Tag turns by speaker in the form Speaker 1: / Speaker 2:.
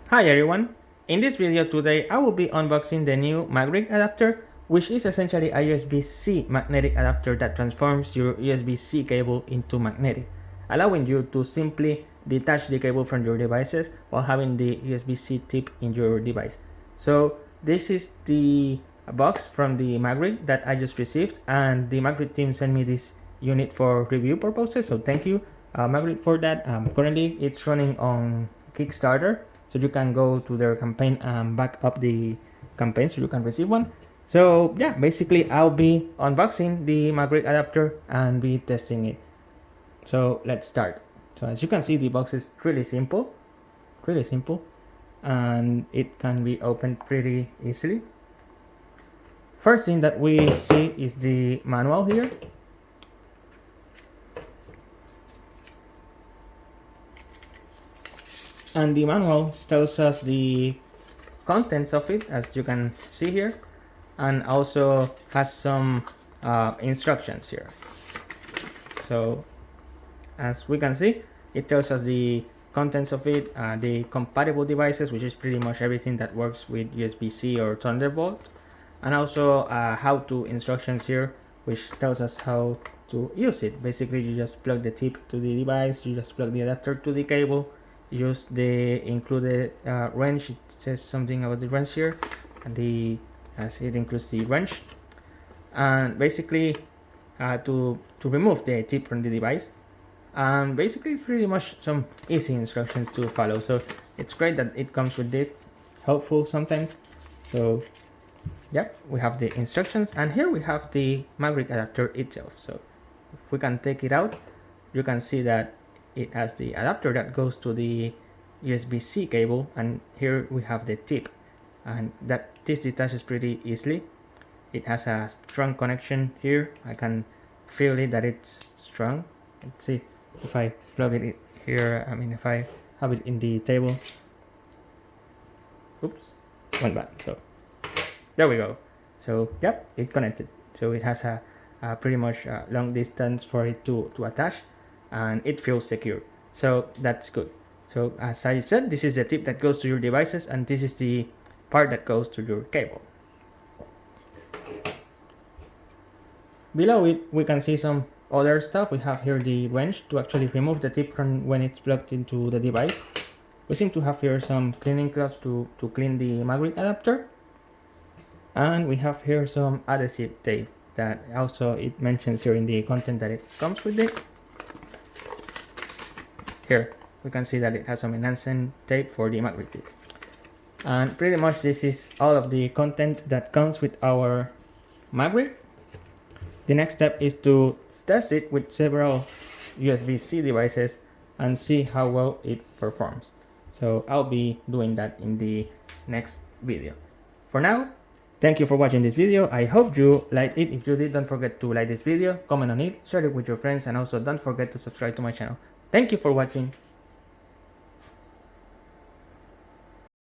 Speaker 1: Hi everyone! In this video today I will be unboxing the new Magrig adapter, which is essentially a USB-C magnetic adapter that transforms your USB-C cable into magnetic, allowing you to simply detach the cable from your devices while having the USB-C tip in your device. So this is the box from the Magrig that I just received, and the Magrig team sent me this unit for review purposes, so thank you Magrig for that. Currently it's running on Kickstarter, so you can go to their campaign and back up the campaign so you can receive one. So yeah, basically I'll be unboxing the Magrig adapter and be testing it. So let's start. So as you can see, the box is really simple, and it can be opened pretty easily. First thing that we see is the manual here. And the manual tells us the contents of it, as you can see here, and also has some instructions here. So as we can see, it tells us the contents of it, the compatible devices, which is pretty much everything that works with USB-C or Thunderbolt, and also how-to instructions here, which tells us how to use it. Basically, you just plug the tip to the device, you just plug the adapter to the cable, use the included wrench. It says something about the wrench here, and as it includes the wrench, and basically to remove the tip from the device, and basically pretty much some easy instructions to follow. So it's great that it comes with this, helpful sometimes. So yep, we have the instructions, and here we have the Magrig adapter itself. So if we can take it out, you can see that it has the adapter that goes to the USB-C cable, and here we have the tip, and this detaches pretty easily. It has a strong connection here. I can feel it that it's strong. Let's see if I plug it here. If I have it in the table. Oops, went bad. So there we go. So yep, it connected. So it has a pretty much long distance for it to attach, and it feels secure, so that's good. So as I said, this is the tip that goes to your devices, and this is the part that goes to your cable. Below it we can see some other stuff. We have here the wrench to actually remove the tip from when it's plugged into the device. We seem to have here some cleaning cloths to clean the Magrig adapter, and we have here some adhesive tape that also it mentions here in the content that it comes with it. Here we can see that it has some enhancing tape for the Magrig tip. And pretty much this is all of the content that comes with our Magrig. The next step is to test it with several USB-C devices and see how well it performs. So I'll be doing that in the next video. For now, thank you for watching this video. I hope you liked it. If you did, don't forget to like this video, comment on it, share it with your friends, and also don't forget to subscribe to my channel. Thank you for watching.